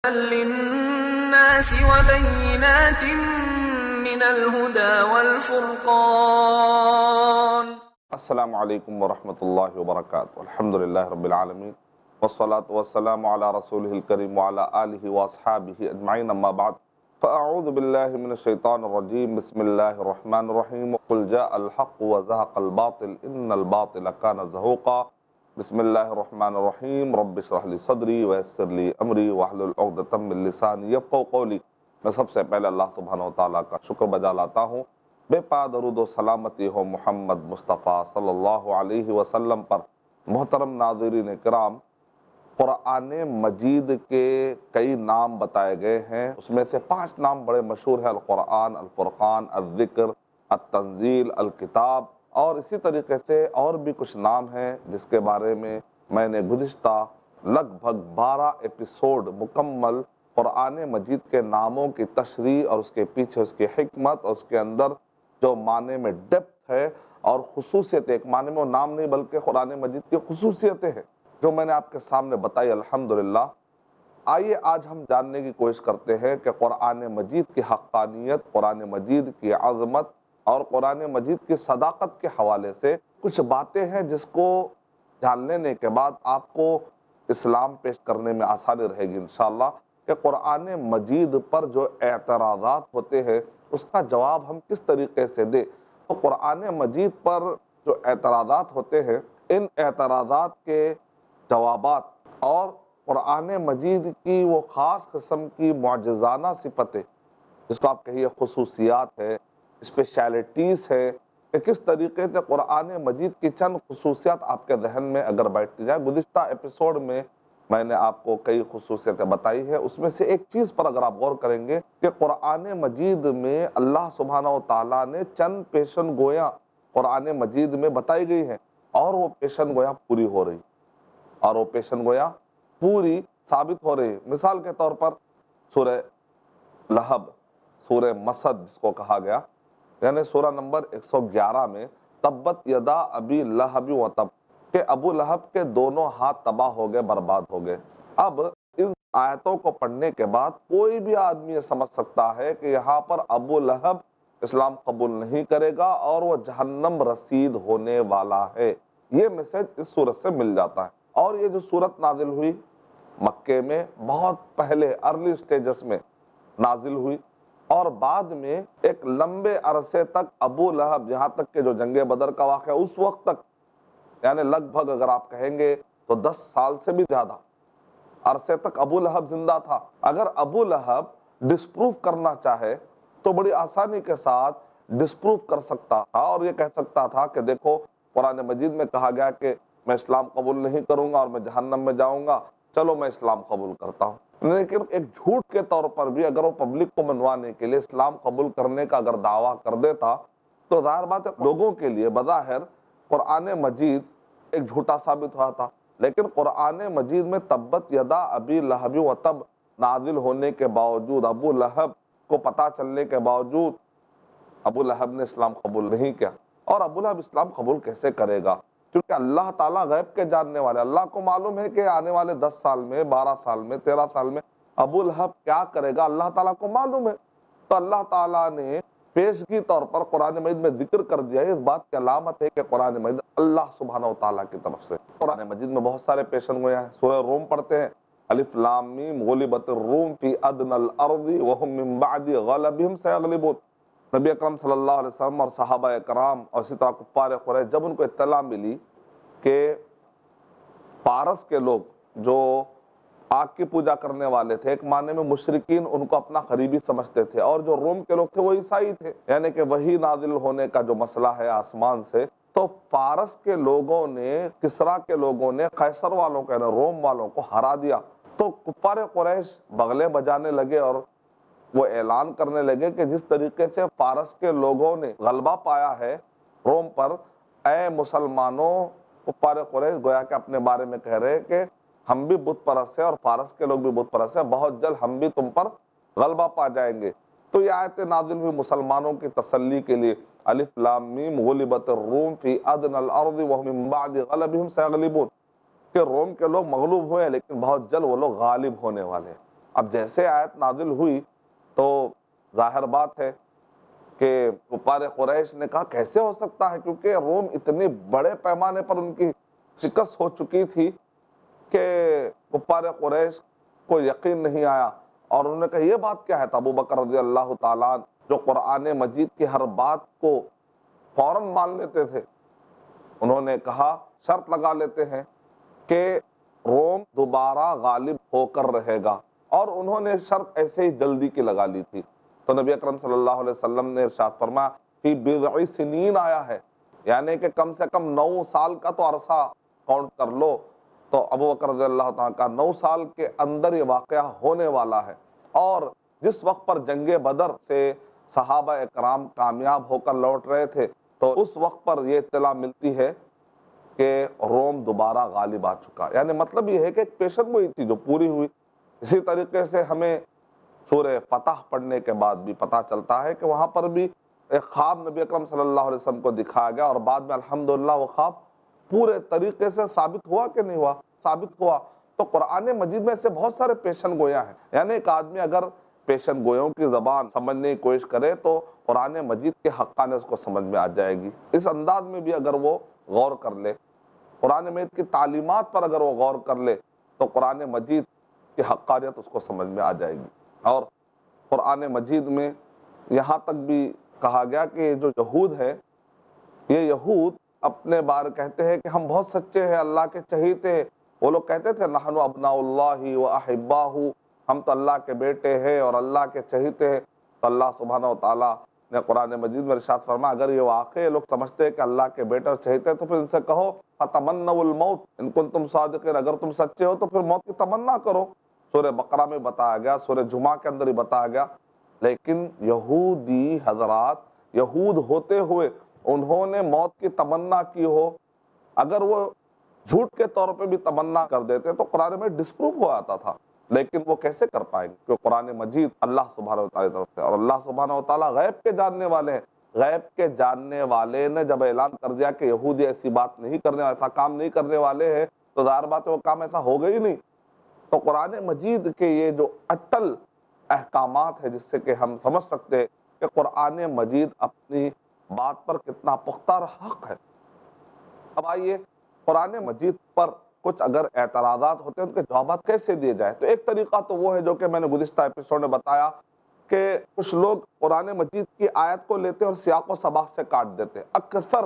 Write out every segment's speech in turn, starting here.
للناس وبينات من الهدى والفرقان. السلام علیکم ورحمۃ اللہ وبرکاتہ. الحمدللہ رب العالمین والصلاة والسلام علی رسولہ الکریم وعلی آلہ واصحابہ اجمعین، اما بعد فاعوذ باللہ من الشیطان الرجیم. بسم اللہ الرحمن الرحیم. قل جاء الحق وزهق الباطل ان الباطل کان زہوقا. بسم اللہ الرحمن الرحیم. رب اشرح لی صدری ویسر لی امری واحلل عقدۃ من لسانی یفقہوا قولی. میں سب سے پہلے اللہ سبحانہ وتعالیٰ کا شکر بجا لاتا ہوں. بے پا درود و سلامتی ہو محمد مصطفیٰ صلی اللہ علیہ وسلم پر. محترم ناظرین کرام، قرآن مجید کے کئی نام بتائے گئے ہیں. اس میں سے 5 نام بڑے مشہور ہیں: القرآن، الفرقان، الذکر، التنزیل، الکتاب. اور اسی طریقے سے اور بھی کچھ نام ہیں جس کے بارے میں میں نے گزشتہ لگ بھگ 12 ایپیسوڈ مکمل قرآن مجید کے ناموں کی تشریح اور اس کے پیچھے اس کی حکمت اور اس کے اندر جو معنی میں ڈیپتھ ہے اور خصوصیت، ایک معنی میں وہ نام نہیں بلکہ قرآن مجید کی خصوصیتیں ہیں جو میں نے آپ کے سامنے بتائی الحمدللہ. آئیے آج ہم جاننے کی کوشش کرتے ہیں کہ قرآن مجید کی حقانیت، قرآن مجید کی عظمت اور قرآن مجید کی صداقت کے حوالے سے کچھ باتیں ہیں جس کو جان لینے کے بعد آپ کو اسلام پیش کرنے میں آسانی رہے گی انشاءاللہ، کہ قرآن مجید پر جو اعتراضات ہوتے ہیں اس کا جواب ہم کس طریقے سے دیں. تو قرآن مجید پر جو اعتراضات ہوتے ہیں، ان اعتراضات کے جوابات اور قرآن مجید کی وہ خاص قسم کی معجزانہ صفتیں جس کو آپ کہیے خصوصیات ہے، اسپیشلٹیز ہے، کہ کس طریقے سے قرآن مجید کی چند خصوصیات آپ کے ذہن میں اگر بیٹھتی جائے. گزشتہ ایپیسوڈ میں نے آپ کو کئی خصوصیتیں بتائی ہے. اس میں سے ایک چیز پر اگر آپ غور کریں گے کہ قرآن مجید میں اللہ سبحانہ و تعالیٰ نے چند پیشن گویاں قرآن مجید میں بتائی گئی ہیں اور وہ پیشن گویاں پوری ہو رہی پوری ثابت ہو رہی. مثال کے طور پر سورہ لہب، سورہ مسد جس کو کہا گیا، یعنی سورہ نمبر 111 میں تبت یدا ابی لہب و تب، کہ ابو لہب کے دونوں ہاتھ تباہ ہو گئے، برباد ہو گئے. اب ان آیتوں کو پڑھنے کے بعد کوئی بھی آدمی یہ سمجھ سکتا ہے کہ یہاں پر ابو لہب اسلام قبول نہیں کرے گا اور وہ جہنم رسید ہونے والا ہے. یہ میسج اس صورت سے مل جاتا ہے. اور یہ جو صورت نازل ہوئی مکے میں بہت پہلے ارلی سٹیجز میں نازل ہوئی، اور بعد میں ایک لمبے عرصے تک ابو لہب، جہاں تک کہ جو جنگ بدر کا واقعہ اس وقت تک، یعنی لگ بھگ اگر آپ کہیں گے تو 10 سال سے بھی زیادہ عرصے تک ابو لہب زندہ تھا. اگر ابو لہب ڈسپروف کرنا چاہے تو بڑی آسانی کے ساتھ ڈسپروف کر سکتا تھا اور یہ کہہ سکتا تھا کہ دیکھو قرآن مجید میں کہا گیا کہ میں اسلام قبول نہیں کروں گا اور میں جہنم میں جاؤں گا، چلو میں اسلام قبول کرتا ہوں. لیکن ایک جھوٹ کے طور پر بھی اگر وہ پبلک کو منوانے کے لیے اسلام قبول کرنے کا اگر دعویٰ کر دیتا تو ظاہر بات ہے لوگوں کے لیے بظاہر قرآن مجید ایک جھوٹا ثابت ہوا تھا. لیکن قرآن مجید میں تبت یدا ابی لہب و تب نازل ہونے کے باوجود، ابو لہب کو پتہ چلنے کے باوجود ابو لہب نے اسلام قبول نہیں کیا. اور ابو لہب اسلام قبول کیسے کرے گا؟ کیونکہ اللہ تعالیٰ غیب کے جاننے والے، اللہ کو معلوم ہے کہ آنے والے 10 سال میں، 12 سال میں، 13 سال میں ابو لہب کیا کرے گا، اللہ تعالیٰ کو معلوم ہے. تو اللہ تعالیٰ نے پیشگی طور پر قرآن مجید میں ذکر کر دیا. اس بات کی علامت ہے کہ قرآن مجید اللہ سبحانہ و تعالیٰ کی طرف سے. قرآن مجید میں بہت سارے پیشن گویاں ہیں. سورہ روم پڑھتے ہیں، الف لام میم غلبت الروم فی ادنی الارض وهم من بعد غلبهم سیغلبون. نبی اکرم صلی اللہ علیہ وسلم اور صحابہ کرام اور اسی طرح کفار قریش جب ان کو اطلاع ملی کہ پارس کے لوگ جو آگ کی پوجا کرنے والے تھے، ایک معنی میں مشرکین ان کو اپنا قریبی سمجھتے تھے، اور جو روم کے لوگ تھے وہ عیسائی تھے، یعنی کہ وہی نازل ہونے کا جو مسئلہ ہے آسمان سے. تو فارس کے لوگوں نے، کسرا کے لوگوں نے قیصر والوں کو، یعنی روم والوں کو ہرا دیا. تو کفار قریش بغلے بجانے لگے اور وہ اعلان کرنے لگے کہ جس طریقے سے فارس کے لوگوں نے غلبہ پایا ہے روم پر، اے مسلمانوں، کفار قریش گویا کہ اپنے بارے میں کہہ رہے کہ ہم بھی بت پرست ہیں اور فارس کے لوگ بھی بت پرست ہیں، بہت جلد ہم بھی تم پر غلبہ پا جائیں گے. تو یہ آیتیں نازل ہوئی مسلمانوں کی تسلی کے لیے. الف لام میم غلبت الروم فی ادنی الارض وهم من بعد غلبهم سیغلبون، کہ روم کے لوگ مغلوب ہوئے لیکن بہت جلد وہ لوگ غالب ہونے والے ہیں. اب جیسے آیت نازل ہوئی تو ظاہر بات ہے کہ کفار قریش نے کہا کیسے ہو سکتا ہے، کیونکہ روم اتنے بڑے پیمانے پر ان کی شکست ہو چکی تھی کہ کفار قریش کو یقین نہیں آیا، اور انہوں نے کہا یہ بات کیا ہے؟ تو ابو بکر رضی اللہ تعالیٰ عنہ جو قرآن مجید کی ہر بات کو فوراً مان لیتے تھے، انہوں نے کہا شرط لگا لیتے ہیں کہ روم دوبارہ غالب ہو کر رہے گا، اور انہوں نے شرط ایسے ہی جلدی کی لگا لی تھی۔ تو نبی اکرم صلی اللہ علیہ وسلم نے ارشاد فرمایا کہ بضع سنین آیا ہے، یعنی کہ کم سے کم 9 سال کا تو عرصہ کاؤنٹ کر لو۔ تو ابو بکر رضی اللہ تعالیٰ کا 9 سال کے اندر یہ واقعہ ہونے والا ہے، اور جس وقت پر جنگ بدر سے صحابہ اکرام کامیاب ہو کر لوٹ رہے تھے تو اس وقت پر یہ اطلاع ملتی ہے کہ روم دوبارہ غالب آ چکا، یعنی مطلب یہ ہے کہ ایک پیشن گوئی تھی جو پوری ہوئی۔ اسی طریقے سے ہمیں سورہ فتح پڑھنے کے بعد بھی پتہ چلتا ہے کہ وہاں پر بھی ایک خواب نبی اکرم صلی اللہ علیہ وسلم کو دکھایا گیا، اور بعد میں الحمدللہ وہ خواب پورے طریقے سے ثابت ہوا کہ نہیں ہوا؟ ثابت ہوا۔ تو قرآن مجید میں سے بہت سارے پیشن گویاں ہیں، یعنی ایک آدمی اگر پیشن گویوں کی زبان سمجھنے کی کوشش کرے تو قرآن مجید کے حقانیت اس کو سمجھ میں آ جائے گی۔ اس انداز میں بھی اگر وہ غور کر لے، قرآن مجید کی تعلیمات پر اگر وہ غور کر لے تو قرآن مجید کی حقانیت اس کو سمجھ میں آ جائے گی۔ اور قرآن مجید میں یہاں تک بھی کہا گیا کہ جو یہود ہے، یہ یہود اپنے بارے کہتے ہیں کہ ہم بہت سچے ہیں، اللہ کے چہیتے ہیں۔ وہ لوگ کہتے تھے نحن ابناء اللہ و احباہ، ہم تو اللہ کے بیٹے ہیں اور اللہ کے چہیتے ہیں۔ تو اللہ سبحانہ و تعالیٰ نے قرآن مجید میں ارشاد فرمایا اگر یہ واقعی لوگ سمجھتے ہیں کہ اللہ کے بیٹے اور چہیتے ہیں تو پھر ان سے کہو فتمنوا الموت ان کنتم صادقین، اگر تم سچے ہو تو پھر موت کی تمنا کرو۔ سورہ بقرہ میں بتایا گیا، سورہ جمعہ کے اندر ہی بتایا گیا۔ لیکن یہودی حضرات، یہود ہوتے ہوئے انہوں نے موت کی تمنا کی ہو، اگر وہ جھوٹ کے طور پہ بھی تمنا کر دیتے تو قرآن میں ڈسپروف ہو آتا تھا، لیکن وہ کیسے کر پائیں گے؟ کیونکہ قرآن مجید اللہ سبحانہ وتعالی کی طرف سے، اور اللہ سبحانہ وتعالی غیب کے جاننے والے ہیں۔ غیب کے جاننے والے نے جب اعلان کر دیا کہ یہودی ایسی بات نہیں کرنے، ایسا کام نہیں کرنے والے ہیں، تو ظاہر بات ہے وہ کام ایسا ہوگا ہی نہیں۔ تو قرآن مجید کے یہ جو اٹل احکامات ہیں جس سے کہ ہم سمجھ سکتے ہیں کہ قرآن مجید اپنی بات پر کتنا پختہ اور حق ہے۔ اب آئیے قرآن مجید پر کچھ اگر اعتراضات ہوتے ہیں ان کے جوابات کیسے دیے جائے؟ تو ایک طریقہ تو وہ ہے جو کہ میں نے گزشتہ ایپیسوڈ میں بتایا کہ کچھ لوگ قرآن مجید کی آیت کو لیتے اور سیاق و سباق سے کاٹ دیتے۔ اکثر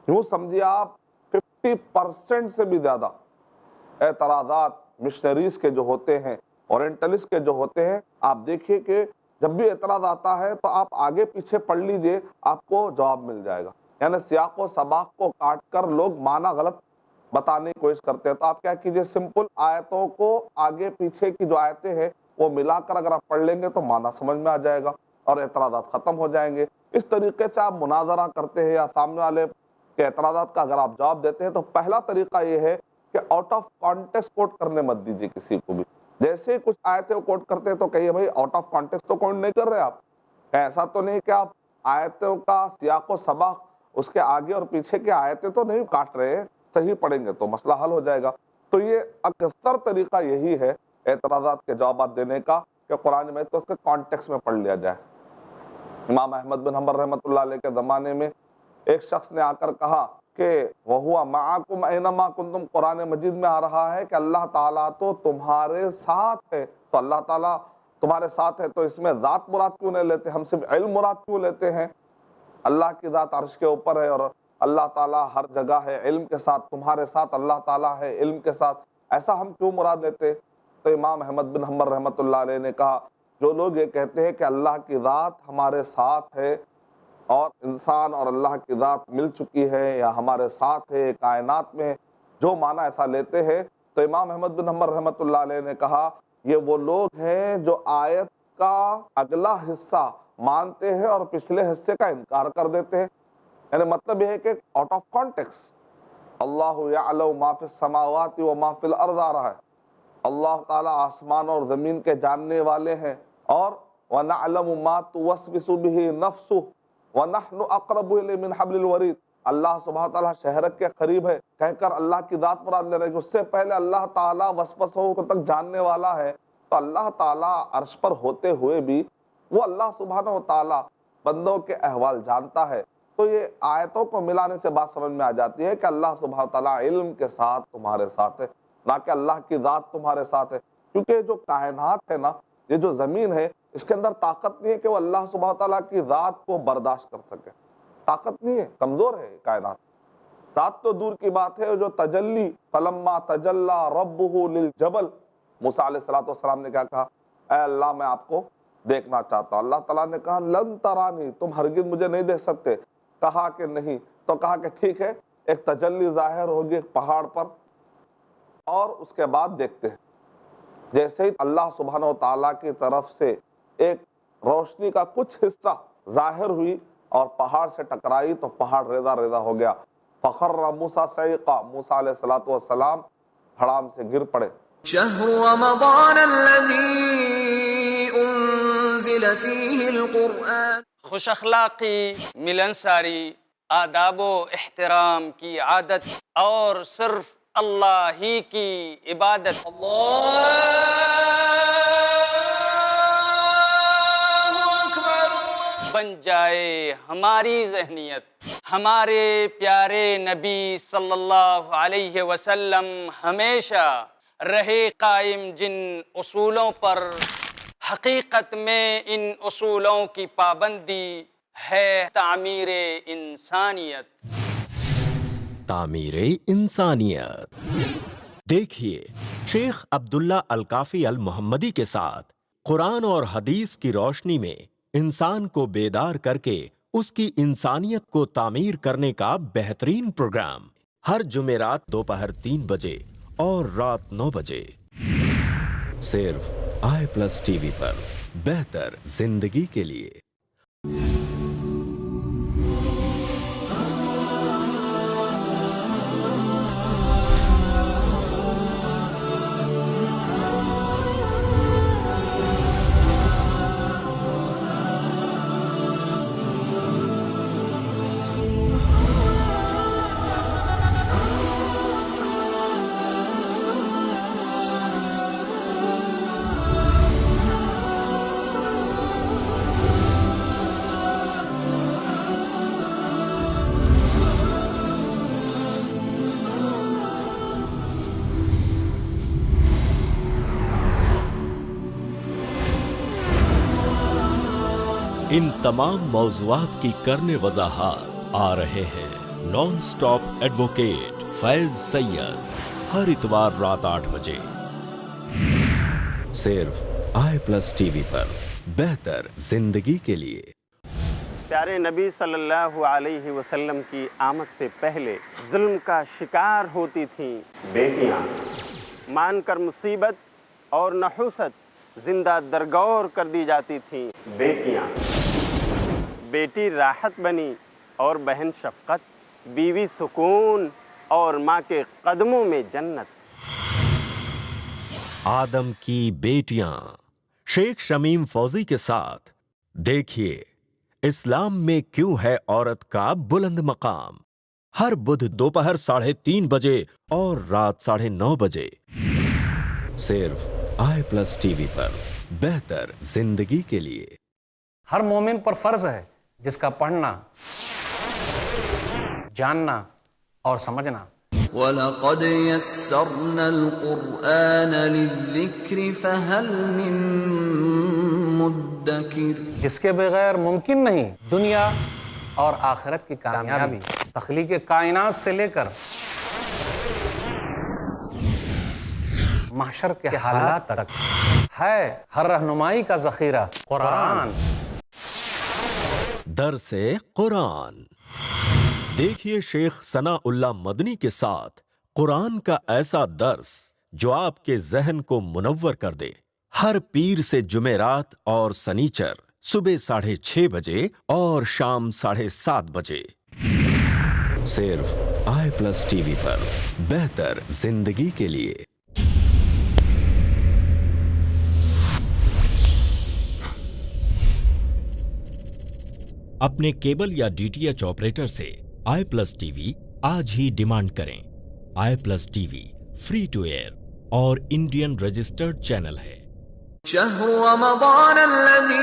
یوں سمجھیے آپ 50% سے بھی زیادہ اعتراضات مشنریز کے جو ہوتے ہیں، اورینٹلسٹ کے جو ہوتے ہیں، آپ دیکھیے کہ جب بھی اعتراض آتا ہے تو آپ آگے پیچھے پڑھ لیجئے، آپ کو جواب مل جائے گا۔ یعنی سیاق و سباق کو کاٹ کر لوگ معنی غلط بتانے کی کوشش کرتے ہیں۔ تو آپ کیا کیجئے، سمپل آیتوں کو آگے پیچھے کی جو آیتیں ہیں وہ ملا کر اگر آپ پڑھ لیں گے تو معنی سمجھ میں آ جائے گا اور اعتراضات ختم ہو جائیں گے۔ اس طریقے سے آپ مناظرہ کرتے ہیں یا سامنے والے کے اعتراضات کا اگر آپ جواب دیتے ہیں تو پہلا طریقہ یہ ہے کہ آؤٹ آف کانٹیکسٹ کوٹ کرنے مت دیجیے کسی کو بھی۔ جیسے ہی کچھ آیتیں کوٹ کرتے ہیں تو کہیے بھائی آؤٹ آف کانٹیکسٹ تو کوٹ نہیں کر رہے آپ، ایسا تو نہیں کہ آپ آیتوں کا سیاق و سباق اس کے آگے اور پیچھے کی آیتیں تو نہیں کاٹ رہے ہیں، صحیح پڑھیں گے تو مسئلہ حل ہو جائے گا۔ تو یہ اکثر طریقہ یہی ہے اعتراضات کے جوابات دینے کا کہ قرآن میں تو اس کے کانٹیکسٹ میں پڑھ لیا جائے۔ امام احمد بن حنبل رحمۃ اللہ علیہ کے زمانے میں ایک شخص نے آ کر کہا کہ وَهُوَ مَعَكُمْ أَيْنَمَا كُنْتُمْ، قرآن مجید میں آ رہا ہے کہ اللہ تعالیٰ تو تمہارے ساتھ ہے، تو اللہ تعالیٰ تمہارے ساتھ ہے تو اس میں ذات مراد کیوں نہیں لیتے، ہم صرف علم مراد کیوں لیتے ہیں؟ اللہ کی ذات عرش کے اوپر ہے اور اللہ تعالیٰ ہر جگہ ہے علم کے ساتھ، تمہارے ساتھ اللہ تعالیٰ ہے علم کے ساتھ، ایسا ہم کیوں مراد لیتے؟ تو امام احمد بن حنبل رحمۃ اللہ علیہ نے کہا جو لوگ یہ کہتے ہیں کہ اللہ کی ذات ہمارے ساتھ ہے اور انسان اور اللہ کی ذات مل چکی ہے یا ہمارے ساتھ ہے کائنات میں، جو معنی ایسا لیتے ہیں، تو امام احمد بن حنبل رحمۃ اللہ علیہ نے کہا یہ وہ لوگ ہیں جو آیت کا اگلا حصہ مانتے ہیں اور پچھلے حصے کا انکار کر دیتے ہیں۔ یعنی مطلب یہ ہے کہ آؤٹ آف کانٹیکسٹ اللہ یعلم ما فی السماوات و ما فی الارض آ رہا ہے، اللہ تعالیٰ آسمان اور زمین کے جاننے والے ہیں، اور وَنَعْلَمُ مَا تُوَسْوِسُ بِهِ نَفْسُهُ وَنَحْنُ أَقْرَبُ إِلَيْهِ مِنْ حَبْلِ الْوَرِيدِ، اللہ سبحانہ تعالیٰ شہرک کے قریب ہے کہہ کر اللہ کی ذات مراد لے رہے ہیں کہ اس سے پہلے اللہ تعالیٰ وسوسوں کو تک جاننے والا ہے تو اللہ تعالیٰ عرش پر ہوتے ہوئے بھی وہ اللہ سبحانہ و تعالیٰ بندوں کے احوال جانتا ہے. تو یہ آیتوں کو ملانے سے بات سمجھ میں آ جاتی ہے کہ اللہ سبحانہ و تعالیٰ علم کے ساتھ تمہارے ساتھ ہے، نہ کہ اللہ کی ذات تمہارے ساتھ ہے. کیونکہ جو کائنات ہے نا، یہ جو زمین ہے، اس کے اندر طاقت نہیں ہے کہ وہ اللہ سبحانہ و تعالیٰ کی ذات کو برداشت کر سکے. طاقت نہیں ہے، کمزور ہے کائنات. ذات تو دور کی بات ہے، جو تجلی فلما تجلی ربہ للجبل، موسیٰ علیہ السلام نے کیا کہا؟ اے اللہ میں آپ کو دیکھنا چاہتا ہوں. اللہ تعالیٰ نے کہا لن ترانی، تم ہرگز مجھے نہیں دیکھ سکتے. کہا کہ نہیں، تو کہا کہ ٹھیک ہے، ایک تجلی ظاہر ہوگی ایک پہاڑ پر اور اس کے بعد دیکھتے ہیں. جیسے ہی اللہ سبحانہ و تعالیٰ کی طرف سے ایک روشنی کا کچھ حصہ ظاہر ہوئی اور پہاڑ سے ٹکرائی تو پہاڑ ریزہ ریزہ ہو گیا. فخر موسیٰ صعقا، موسیٰ علیہ السلام دھڑام سے گر پڑے. شهر رمضان الذي انزل فيه القرآن. خوش اخلاقی، ملنساری، آداب و احترام کی عادت اور صرف اللہ ہی کی عبادت. بن جائے ہماری ذہنیت. ہمارے پیارے نبی صلی اللہ علیہ وسلم ہمیشہ رہے قائم جن اصولوں پر، حقیقت میں ان اصولوں کی پابندی ہے تعمیر انسانیت. تعمیر انسانیت. دیکھیے شیخ عبداللہ الکافی المحمدی کے ساتھ قرآن اور حدیث کی روشنی میں انسان کو بیدار کر کے اس کی انسانیت کو تعمیر کرنے کا بہترین پروگرام، ہر جمعرات دوپہر 3 بجے اور رات 9 بجے صرف i+ ٹی وی پر، بہتر زندگی کے لیے. ان تمام موضوعات کی کرنے وضاحت آ رہے ہیں نان سٹاپ ایڈوکیٹ فیض سید، ہر اتوار رات 8 بجے صرف i+ ٹی وی پر، بہتر زندگی کے لیے. پیارے نبی صلی اللہ علیہ وسلم کی آمد سے پہلے ظلم کا شکار ہوتی تھیں بیٹیاں. مان کر مصیبت اور نحوست زندہ درگور کر دی جاتی تھیں بیٹیاں. بیٹی راحت بنی اور بہن شفقت، بیوی سکون اور ماں کے قدموں میں جنت. آدم کی بیٹیاں شیخ شمیم فوزی کے ساتھ دیکھیے اسلام میں کیوں ہے عورت کا بلند مقام، ہر بدھ دوپہر 3:30 بجے اور رات 9:30 بجے صرف i+ ٹی وی پر، بہتر زندگی کے لیے. ہر مومن پر فرض ہے جس کا پڑھنا، جاننا اور سمجھنا. وَلَقَدْ يَسَّرْنَا الْقُرْآنَ لِلذِّكْرِ فَهَلْ مِن مُدَّكِرٍ. جس کے بغیر ممکن نہیں دنیا اور آخرت کی کامیابی. تخلیق کائنات سے لے کر محشر کے حالات تک ہے ہر رہنمائی کا ذخیرہ قرآن. درس قرآن. دیکھیے شیخ ثناء اللہ مدنی کے ساتھ قرآن کا ایسا درس جو آپ کے ذہن کو منور کر دے، ہر پیر سے جمعرات اور سنیچر صبح 6:30 بجے اور شام 7:30 بجے صرف i+ ٹی وی پر، بہتر زندگی کے لیے. اپنے کیبل یا DTH آپریٹر سے i+ ٹی وی آج ہی ڈیمانڈ کریں. i+ T V free to air اور انڈین رجسٹرڈ چینل ہے. شهر رمضان الذي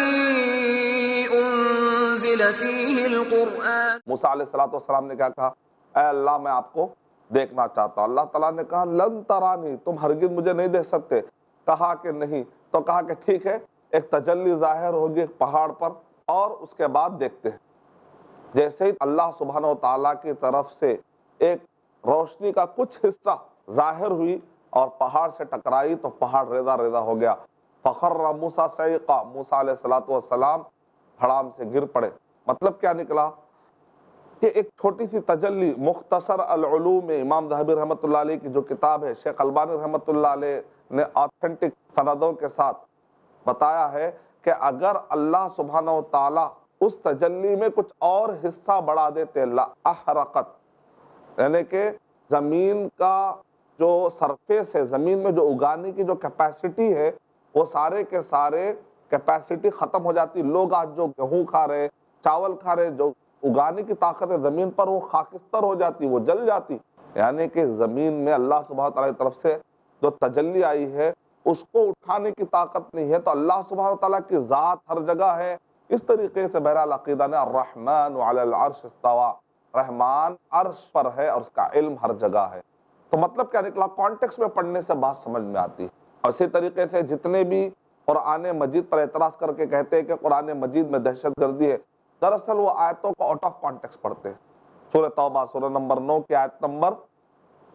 أنزل فيه القرآن. موسیٰ علیہ السلام نے کیا کہا؟ اے اللہ میں آپ کو دیکھنا چاہتا ہوں. اللہ تعالیٰ نے کہا لن ترانی، تم ہرگز مجھے نہیں دیکھ سکتے. کہا کہ نہیں، تو کہا کہ ٹھیک ہے، ایک تجلی ظاہر ہوگی ایک پہاڑ پر اور اس کے بعد دیکھتے ہیں. جیسے ہی اللہ سبحانہ و تعالیٰ کی طرف سے ایک روشنی کا کچھ حصہ ظاہر ہوئی اور پہاڑ سے ٹکرائی تو پہاڑ ریزہ ریزہ ہو گیا. فخر موسیٰ صعقا، موسیٰ علیہ السلام دھڑام سے گر پڑے. مطلب کیا نکلا کہ ایک چھوٹی سی تجلی، مختصر العلوم میں امام ذہبی رحمۃ اللہ علیہ کی جو کتاب ہے، شیخ البانی رحمۃ اللہ علیہ نے آتھینٹک سندوں کے ساتھ بتایا ہے کہ اگر اللہ سبحانہ و تعالیٰ اس تجلی میں کچھ اور حصہ بڑھا دیتے لأحرقت، یعنی کہ زمین کا جو سرفیس ہے، زمین میں جو اگانے کی جو کیپیسٹی ہے، وہ سارے کے سارے کیپیسٹی ختم ہو جاتی. لوگ آج جو گیہوں کھا رہے، چاول کھا رہے، جو اگانے کی طاقت ہے زمین پر، وہ خاکستر ہو جاتی، وہ جل جاتی. یعنی کہ زمین میں اللہ سبحانہ تعالیٰ کی طرف سے جو تجلی آئی ہے اس کو اٹھانے کی طاقت نہیں ہے. تو اللہ سبحانہ تعالیٰ کی ذات ہر جگہ ہے. اس طریقے سے بہرحال عقیدہ نے الرحمن علی العرش استوى، رحمان عرش پر ہے اور اس کا علم ہر جگہ ہے. تو مطلب کیا نکلا؟ کانٹیکس میں پڑھنے سے بات سمجھ میں آتی ہے. اور اسی طریقے سے جتنے بھی قرآن مجید پر اعتراض کر کے کہتے ہیں کہ قرآن مجید میں دہشت گردی ہے، دراصل وہ آیتوں کو آؤٹ آف کانٹیکس پڑھتے ہیں. سورہ توبہ سورہ نمبر 9 کی آیت نمبر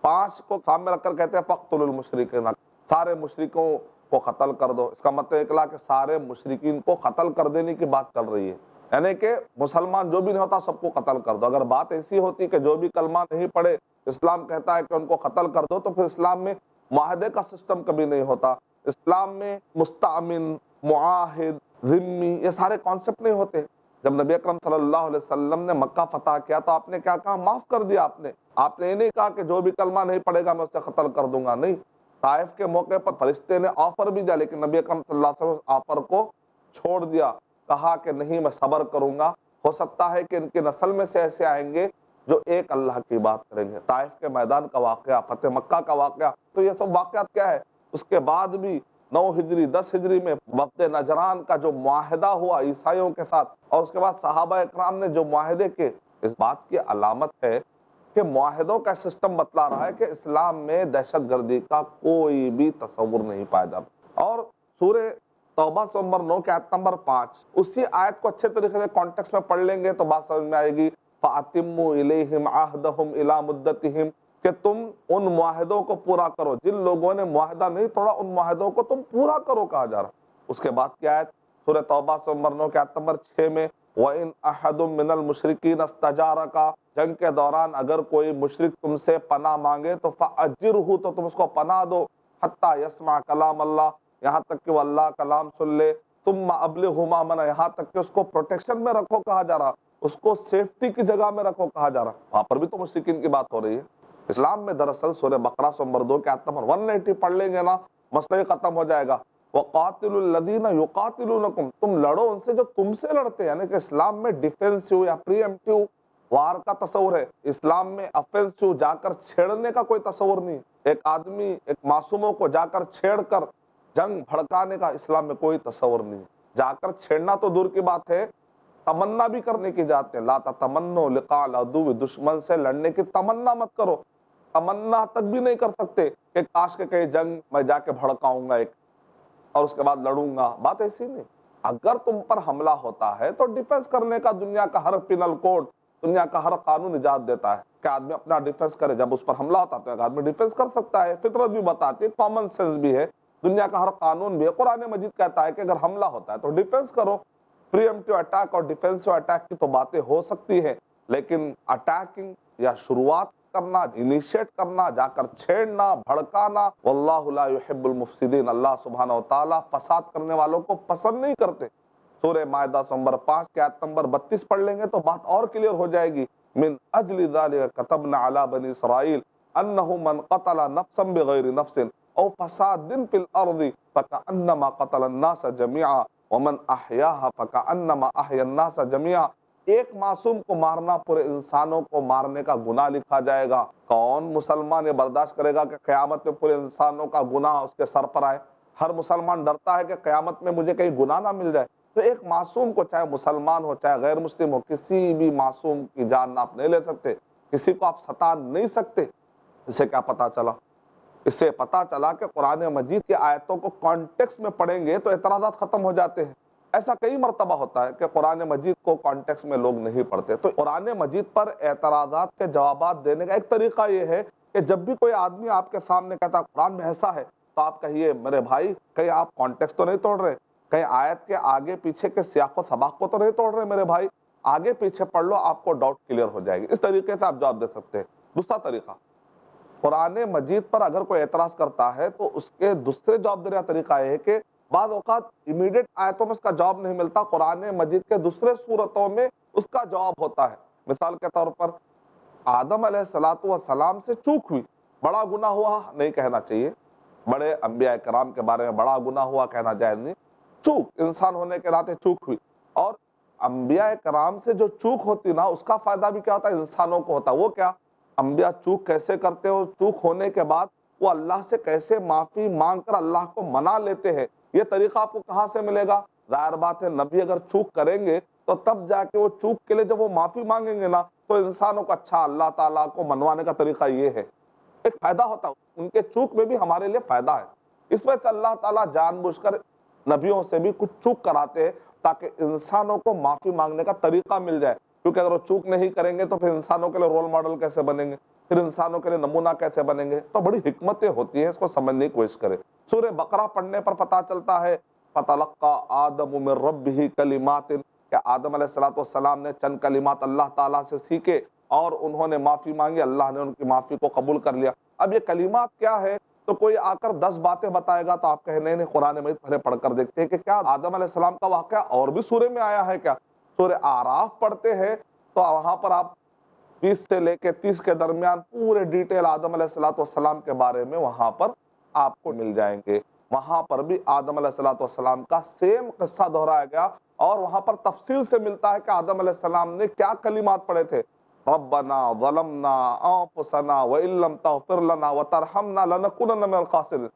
5 کو سامنے رکھ کر کہتے ہیں فَاقْتُلُوا الْمُشْرِكِينَ، سارے مشرکوں کو قتل کر دو. اس کا مطلب نکلا کہ سارے مشرکین کو قتل کر دینے کی بات چل رہی ہے، یعنی کہ مسلمان جو بھی نہیں ہوتا سب کو قتل کر دو. اگر بات ایسی ہوتی کہ جو بھی کلمہ نہیں پڑھے اسلام کہتا ہے کہ ان کو قتل کر دو، تو پھر اسلام میں معاہدے کا سسٹم کبھی نہیں ہوتا. اسلام میں مستأمن، معاہد، ذمی، یہ سارے کانسیپٹ نہیں ہوتے. جب نبی اکرم صلی اللہ علیہ وسلم نے مکہ فتح کیا تو آپ نے کیا کہا؟ معاف کر دیا. آپ نے یہ نہیں کہا کہ جو بھی کلمہ نہیں پڑھے گا میں اسے قتل کر دوں گا. نہیں، طائف کے موقع پر فرشتے نے آفر بھی دیا، لیکن نبی اکرم صلی اللہ علیہ وسلم آفر کو چھوڑ دیا. کہا کہ نہیں، میں صبر کروں گا، ہو سکتا ہے کہ ان کی نسل میں سے ایسے آئیں گے جو ایک اللہ کی بات کریں گے. طائف کے میدان کا واقعہ، فتح مکہ کا واقعہ، تو یہ سب واقعات کیا ہے. اس کے بعد بھی 9 ہجری 10 ہجری میں وفد نجران کا جو معاہدہ ہوا عیسائیوں کے ساتھ، اور اس کے بعد صحابہ اکرام نے جو معاہدے کے، اس بات کی علامت ہے کہ معاہدوں کا سسٹم بتلا رہا ہے کہ اسلام میں دہشت گردی کا کوئی بھی تصور نہیں پایا جاتا. اور سورہ توبہ نمبر 9 کی آیت نمبر 5، اسی آیت کو اچھے طریقے سے کانٹیکس میں پڑھ لیں گے تو بات سمجھ میں آئے گی. فَأَتِمُّوا إِلَيْهِمْ عَهْدَهُمْ إِلَى مُدَّتِهِمْ، کہ تم ان معاہدوں کو پورا کرو. جن لوگوں نے معاہدہ نہیں توڑا ان معاہدوں کو تم پورا کرو کہا جا رہا. اس کے بعد کی آیت سورہ توبہ نمبر 9 کی آیت نمبر 6 میں وَإِنْ أَحَدٌ مِّنَ الْمُشْرِكِينَ اسْتَجَارَكَ، جنگ کے دوران اگر کوئی مشرک تم سے پناہ مانگے تو فَأَجِرْهُ، تو تم اس کو پناہ دو، حَتَّى يَسْمَعَ كَلَامَ اللَّهِ، یہاں تک کہ وہ اللہ کلام سن لے. ثُمَّ أَبْلِغْهُ مَا مَنَعَ، یہاں تک کہ اس کو پروٹیکشن میں رکھو کہا جا رہا، اس کو سیفٹی کی جگہ میں رکھو کہا جا رہا. وہاں پر بھی تو مشرکین کی بات ہو رہی ہے. اسلام میں دراصل سورہ بقرہ نمبر 2 کے آیت نمبر 180 پڑھ لیں گے نا، مسئلہ ختم ہو جائے گا. وَقَاتِلُوا الَّذِينَ يُقَاتِلُونَكُمْ، تم لڑو ان سے جو تم سے لڑتے ہیں. یعنی کہ اسلام میں ڈیفینسیو یا پری ایمپٹیو وار کا تصور ہے. اسلام میں افینسیو جا کر چھیڑنے کا کوئی تصور نہیں. ایک آدمی ایک معصوموں کو جا کر چھیڑ کر جنگ بھڑکانے کا اسلام میں کوئی تصور نہیں. جا کر چھیڑنا تو دور کی بات ہے، تمنا بھی کرنے کی جاتے ہیں. لا تتمنوا لقاء العدو، دشمن سے لڑنے کی تمنا مت کرو. تمنا تک بھی نہیں کر سکتے کہ کاش کے کہیں جنگ میں جا کے بھڑکاؤں گا ایک اور اس کے بعد لڑوں گا. بات ایسی نہیں. اگر تم پر حملہ ہوتا ہے تو ڈیفنس کرنے کا دنیا کا ہر پینل کوڈ، دنیا کا ہر قانون اجازت دیتا ہے کہ آدمی اپنا ڈیفنس کرے. جب اس پر حملہ ہوتا ہے تو ایک آدمی ڈیفنس کر سکتا ہے. فطرت بھی بتاتی ہے، کامن سینس بھی ہے، دنیا کا ہر قانون بھی ہے. قرآن مجید کہتا ہے کہ اگر حملہ ہوتا ہے تو ڈیفنس کرو. پری ایمپٹیو اٹیک اور ڈیفینسو اٹیک کی تو باتیں ہو سکتی ہیں، لیکن اٹیکنگ یا شروعات کرنا، انیشیٹ کرنا، جا کر چھیڑنا، بھڑکانا، واللہ لا يحب المفسدین، اللہ سبحانہ و تعالیٰ فساد کرنے والوں کو پسند نہیں کرتے. سورہ مائدہ نمبر 5 کی آیت نمبر 32 پڑھ لیں گے تو بات اور کلیئر ہو جائے گی. من اجل ذلك كتبنا على بني اسرائيل انه من قتل نفسا بغير نفس او فساد في الارض فكانما قتل الناس جميعا ومن احیاها فكانما احیا الناس جميعا. ایک معصوم کو مارنا پورے انسانوں کو مارنے کا گناہ لکھا جائے گا. کون مسلمان یہ برداشت کرے گا کہ قیامت میں پورے انسانوں کا گناہ اس کے سر پر آئے؟ ہر مسلمان ڈرتا ہے کہ قیامت میں مجھے کہیں گناہ نہ مل جائے. تو ایک معصوم کو، چاہے مسلمان ہو چاہے غیر مسلم ہو، کسی بھی معصوم کی جان آپ نہیں لے سکتے، کسی کو آپ ستا نہیں سکتے. اسے کیا پتا چلا؟ اس سے پتا چلا کہ قرآن مجید کی آیتوں کو کانٹیکس میں پڑھیں گے تو اعتراضات ختم ہو جاتے ہیں. ایسا کئی مرتبہ ہوتا ہے کہ قرآن مجید کو کانٹیکس میں لوگ نہیں پڑھتے. تو قرآن مجید پر اعتراضات کے جوابات دینے کا ایک طریقہ یہ ہے کہ جب بھی کوئی آدمی آپ کے سامنے کہتا ہے قرآن میں ایسا ہے، تو آپ کہیے میرے بھائی کہیں آپ کانٹیکس تو نہیں توڑ رہے، کہیں آیت کے آگے پیچھے کے سیاق و سباق کو تو نہیں توڑ رہے میرے بھائی، آگے پیچھے پڑھ لو، آپ کو ڈاؤٹ کلیئر ہو جائے گی. اس طریقے سے آپ جواب دے سکتے ہیں. دوسرا طریقہ، قرآن مجید پر اگر کوئی اعتراض کرتا ہے تو اس کے دوسرے جواب دینے کا طریقہ یہ ہے کہ بعض اوقات امیڈیٹ آیتوں میں اس کا جواب نہیں ملتا، قرآن مجید کے دوسرے صورتوں میں اس کا جواب ہوتا ہے. مثال کے طور پر آدم علیہ السلام سے چوک ہوئی، بڑا گناہ ہوا نہیں کہنا چاہیے، بڑے انبیاء کرام کے بارے میں بڑا گناہ ہوا کہنا جائز نہیں، چوک انسان ہونے کے ناطے چوک ہوئی. اور انبیاء کرام سے جو چوک ہوتی نا، اس کا فائدہ بھی کیا ہوتا ہے؟ انسانوں کو ہوتا ہے. وہ کیا؟ انبیاء چوک کیسے کرتے ہو؟ چوک ہونے کے بعد وہ اللہ سے کیسے معافی مانگ کر اللہ کو منا لیتے ہیں. یہ طریقہ آپ کو کہاں سے ملے گا؟ ظاہر بات ہے نبی اگر چوک کریں گے تو تب جا کے وہ چوک کے لیے جب وہ معافی مانگیں گے نا، تو انسانوں کو اچھا اللہ تعالیٰ کو منوانے کا طریقہ یہ ہے. ایک فائدہ ہوتا ہے، ان کے چوک میں بھی ہمارے لیے فائدہ ہے. اس وجہ سے اللہ تعالیٰ جان بوجھ کر نبیوں سے بھی کچھ چوک کراتے ہیں تاکہ انسانوں کو معافی مانگنے کا طریقہ مل جائے. کیونکہ اگر وہ چوک نہیں کریں گے تو پھر انسانوں کے لیے رول ماڈل کیسے بنیں گے، پھر انسانوں کے لیے نمونہ کیسے بنیں گے؟ تو بڑی حکمتیں ہوتی ہیں، اس کو سمجھنے کی کوشش کریں. سورہ بقرہ پڑھنے پر پتہ چلتا ہے فَتَلَقَّى آدَمُ مِن رَبِّهِ كَلِمَاتٍ کہ آدم علیہ السلام نے چند کلمات اللہ تعالیٰ سے سیکھے اور انہوں نے معافی مانگی، اللہ نے ان کی معافی کو قبول کر لیا. اب یہ کلمات کیا ہے؟ تو کوئی آ کر 10 باتیں بتائے گا تو آپ کہیں نہیں قرآن مجید پہلے پڑھ کر دیکھتے ہیں کہ کیا آدم علیہ السلام کا واقعہ اور بھی سورہ میں آیا ہے کیا. سورہ اعراف پڑھتے ہیں تو وہاں پر آپ 20 سے لے کے 30 کے درمیان پورے ڈیٹیل آدم علیہ السلام کے بارے میں وہاں پر آپ کو مل جائیں گے. وہاں پر بھی آدم علیہ السلام کا سیم قصہ دہرایا گیا اور وہاں پر تفصیل سے ملتا ہے کہ آدم علیہ السلام نے کیا کلمات پڑھے تھے. ربنا ظلمنا انفسنا وان لم تغفر لنا وترحمنا لنکونن من الخاسرین.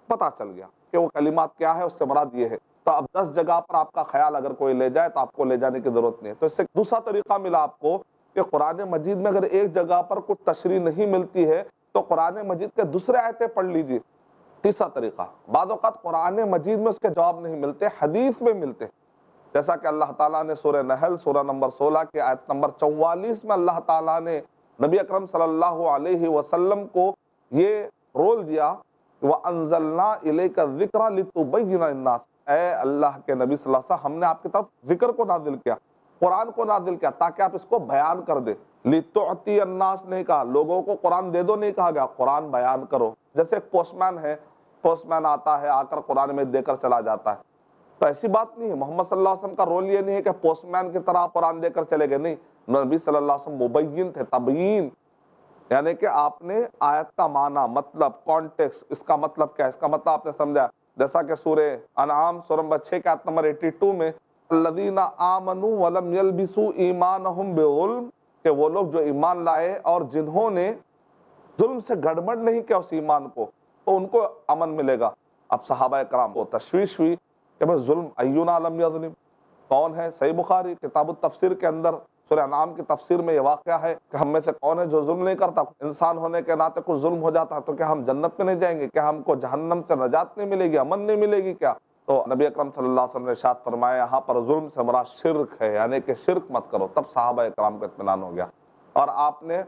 پتہ چل گیا کہ وہ کلمات کیا ہے، اس سے مراد یہ ہے. تو اب 10 جگہ پر آپ کا خیال اگر کوئی لے جائے تو آپ کو لے جانے کی ضرورت نہیں ہے. تو اس سے دوسرا طریقہ ملا آپ کو کہ قرآن مجید میں اگر ایک جگہ پر کچھ تشریح نہیں ملتی ہے تو قرآن مجید کے دوسرے آیتیں پڑھ لیجیے. تیسرا طریقہ، بعض اوقات قرآن مجید میں اس کے جواب نہیں ملتے، حدیث میں ملتے. جیسا کہ اللہ تعالیٰ نے سورہ نحل سورہ نمبر 16 کی آیت نمبر 44 میں اللہ تعالیٰ نے نبی اکرم صلی اللہ علیہ وسلم کو یہ رول دیا وَأَنزَلْنَا إِلَيْكَ الذِّكْرَ لِتُبَيِّنَ لِلنَّاسِ. اے اللہ کے نبی صلی اللہ علیہ وسلم، ہم نے آپ کی طرف ذکر کو نازل کیا، قرآن کو نازل کیا تاکہ آپ اس کو بیان کر دیں. لِتُعْتِيَ النَّاسِ نہیں کہا، لوگوں کو قرآن دے دو نہیں کہا گیا، قرآن بیان کرو. جیسے ایک پوسٹ مین ہے، پوسٹ مین آتا ہے آ کر قرآن میں دے کر چلا جاتا ہے. تو ایسی بات نہیں ہے، محمد صلی اللہ علیہ وسلم کا رول یہ نہیں ہے کہ پوسٹ مین کی طرح قرآن دے کر چلے گئے. نہیں، نبی صلی اللہ علیہ وسلم مبین تھے، تبیین، یعنی کہ آپ نے آیت کا معنی، مطلب، کانٹیکس، اس کا مطلب کیا ہے، اس کا مطلب آپ نے سمجھا. جیسا کہ سورہ انعام سورہ نمبر 6 کے آیت نمبر 82 میں الذین آمنوا ولم یلبسوا ایمانہم بظلم، کہ وہ لوگ جو ایمان لائے اور جنہوں نے ظلم سے گڑبڑ نہیں کیا اس ایمان کو، تو ان کو امن ملے گا. اب صحابہ کرام کو تشویش ہوئی کہ بھئی ظلم، اینا لم یظلم، کون ہے؟ صحیح بخاری کتاب التفسیر کے اندر سورہ انعام کی تفسیر میں یہ واقعہ ہے کہ ہم میں سے کون ہے جو ظلم نہیں کرتا. انسان ہونے کے ناطے کچھ ظلم ہو جاتا تو کیا ہم جنت میں نہیں جائیں گے؟ کیا ہم کو جہنم سے نجات نہیں ملے گی، امن نہیں ملے گی کیا؟ تو نبی اکرم صلی اللہ علیہ وسلم نے ارشاد فرمایا یہاں پر ظلم سے مراد شرک ہے، یعنی کہ شرک مت کرو. تب صحابہ کرام کو اطمینان ہو گیا اور آپ نے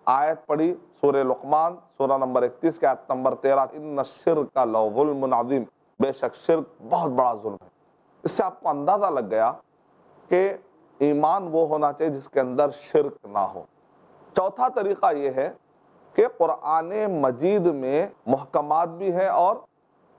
آیت پڑھی سورہ لقمان سورہ نمبر 31 کے آیت نمبر 13 ان الشرک لظلم عظیم، بے شک شرک بہت بڑا ظلم ہے. اس سے آپ کو اندازہ لگ گیا کہ ایمان وہ ہونا چاہیے جس کے اندر شرک نہ ہو. چوتھا طریقہ یہ ہے کہ قرآن مجید میں محکمات بھی ہیں اور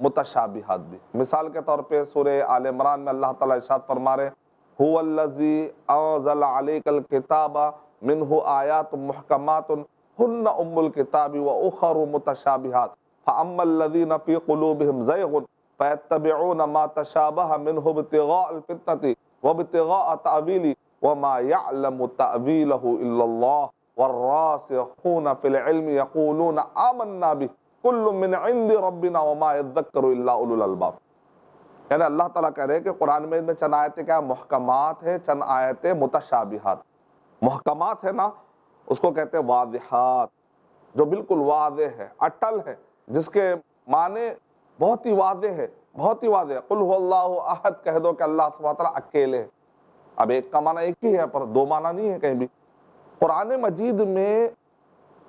متشابہات بھی. مثال کے طور پہ سورہ آل عمران میں اللہ تعالیٰ ارشاد فرما رہے هو الذی انزل علیک الکتاب منہ آیات محکمات ہن ام الکتاب واخر متشابہات فاما الذین فی قلوبہم زیغ فیتبعون ما تشابہ منہ ابتغاء الفتنة وابتغاء تأویلہ وما یعلم تأویلہ الا اللہ والراسخون فی العلم یقولون آمنا بہ کل من عند ربنا وما یذکر الا اولو الالباب. یعنی اللہ تعالیٰ کہہ رہے ہیں کہ قرآن مجید میں چند آیتیں کیا محکمات ہیں، چند آیتیں متشابہات. محکمات ہے نا، اس کو کہتے ہیں واضحات، جو بالکل واضح ہے، اٹل ہے، جس کے معنی بہت ہی واضح ہے، بہت ہی واضح ہے. قل هو اللہ احد کہہ دو کہ اللہ سبحانہ وتعالیٰ اکیلے ہیں. اب ایک کا معنی ایک ہی ہے پر دو معنی نہیں ہے کہیں بھی. قرآن مجید میں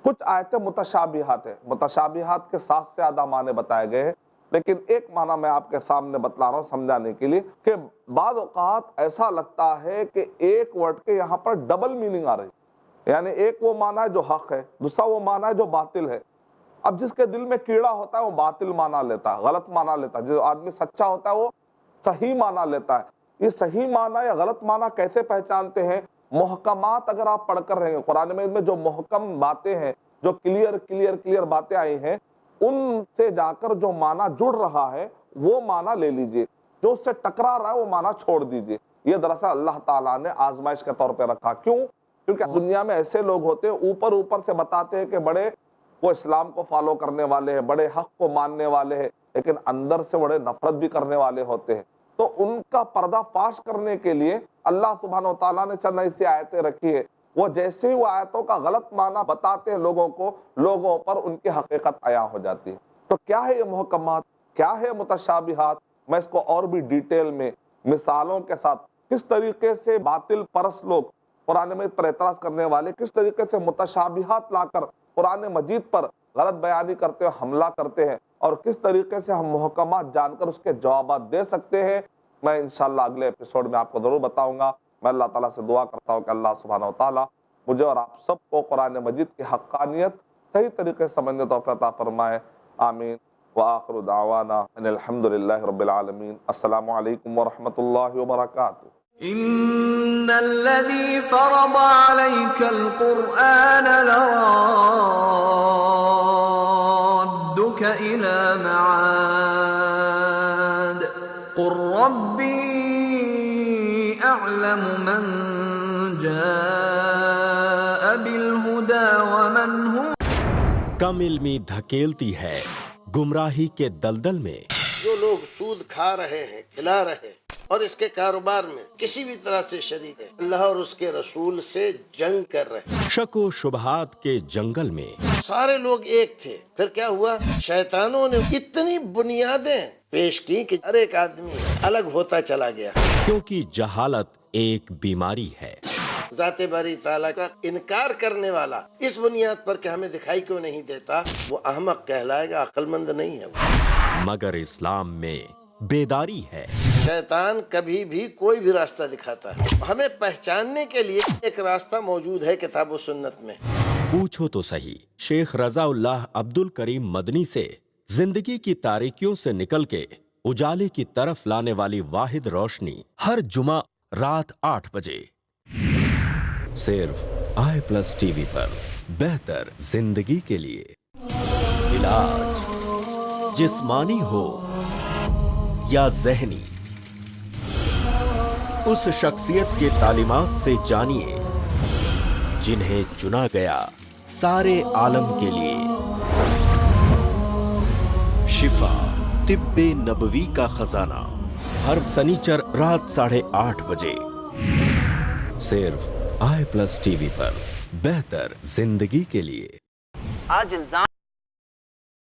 کچھ آیتیں متشابہات ہیں، متشابہات کے 7 سے زیادہ معنی بتائے گئے ہیں، لیکن ایک معنی میں آپ کے سامنے بتلا رہا ہوں سمجھانے کے لیے کہ بعض اوقات ایسا لگتا ہے کہ ایک ورڈ کے یہاں پر ڈبل میننگ آ رہی ہے. یعنی ایک وہ معنی ہے جو حق ہے، دوسرا وہ معنی ہے جو باطل ہے. اب جس کے دل میں کیڑا ہوتا ہے وہ باطل معنی لیتا ہے، غلط معنی لیتا ہے. جو آدمی سچا ہوتا ہے وہ صحیح معنی لیتا ہے. یہ صحیح معنی یا غلط معنی کیسے پہچانتے ہیں؟ محکمات اگر آپ پڑھ کر رہیں گے، قرآن مجید میں جو محکم باتیں ہیں، جو کلیئر باتیں آئی ہیں، ان سے جا کر جو معنی جڑ رہا ہے وہ معنی لے لیجئے، جو اس سے ٹکرا رہا ہے وہ معنی چھوڑ دیجئے. یہ دراصل اللہ تعالیٰ نے آزمائش کے طور پہ رکھا. کیوں؟ کیونکہ دنیا میں ایسے لوگ ہوتے ہیں اوپر سے بتاتے ہیں کہ بڑے وہ اسلام کو فالو کرنے والے ہیں، بڑے حق کو ماننے والے ہیں، لیکن اندر سے بڑے نفرت بھی کرنے والے ہوتے ہیں. تو ان کا پردہ فاش کرنے کے لیے اللہ سبحانہ وتعالیٰ نے چند ایسی آیتیں رکھی ہے. وہ جیسے ہی وہ آیتوں کا غلط معنی بتاتے ہیں لوگوں کو، لوگوں پر ان کی حقیقت عیاں ہو جاتی ہے. تو کیا ہے یہ محکمات، کیا ہے متشابہات؟ میں اس کو اور بھی ڈیٹیل میں مثالوں کے ساتھ کس طریقے سے باطل پرست لوگ، قرآن مجید پر اعتراض کرنے والے کس طریقے سے متشابہات لا کر قرآن مجید پر غلط بیانی کرتے ہیں، حملہ کرتے ہیں، اور کس طریقے سے ہم محکمات جان کر اس کے جوابات دے سکتے ہیں، میں انشاءاللہ اگلے ایپیسوڈ میں آپ کو ضرور بتاؤں گا. میں اللہ تعالیٰ سے دعا کرتا ہوں کہ اللہ سبحانہ وتعالیٰ مجھے اور آپ سب کو قرآن مجید کی حقانیت صحیح طریقے سے سمجھنے توفیق عطا فرمائے. آمین. وآخر دعوانا ان الحمدللہ رب العالمین. السلام علیکم ورحمۃ اللہ وبرکاتہ. إن الذي فرض عليك القرآن لرادك إلى معاد قل ربي أعلم من جاء بالهدى ومن هو. کم علمی دھکیلتی ہے گمراہی کے دلدل میں. جو لوگ سود کھا رہے ہیں، کھلا رہے ہیں اور اس کے کاروبار میں کسی بھی طرح سے شریک ہے، اللہ اور اس کے رسول سے جنگ کر رہے ہیں. شک و شبہات کے جنگل میں سارے لوگ ایک تھے، پھر کیا ہوا؟ شیطانوں نے اتنی بنیادیں پیش کی کہ ہر ایک آدمی الگ ہوتا چلا گیا. کیونکہ جہالت ایک بیماری ہے. ذات باری تعالیٰ کا انکار کرنے والا اس بنیاد پر کہ ہمیں دکھائی کیوں نہیں دیتا، وہ احمق کہلائے گا، عقل مند نہیں ہے. مگر اسلام میں بیداری ہے. شیطان کبھی بھی کوئی بھی راستہ دکھاتا ہے، ہمیں پہچاننے کے لیے ایک راستہ موجود ہے کتاب و سنت میں. پوچھو تو صحیح شیخ رضا اللہ عبد الکریم مدنی سے زندگی کی تاریکیوں سے نکل کے اجالے کی طرف لانے والی واحد روشنی، ہر جمعہ رات 8 بجے صرف i+TV پر. بہتر زندگی کے لیے علاج جسمانی ہو یا ذہنی، اس شخصیت کے تعلیمات سے جانیے جنہیں چنا گیا سارے عالم کے لیے. شفا طب نبوی کا خزانہ، ہر سنیچر رات 8:30 بجے صرف i+TV پر. بہتر زندگی کے لیے. آج الزام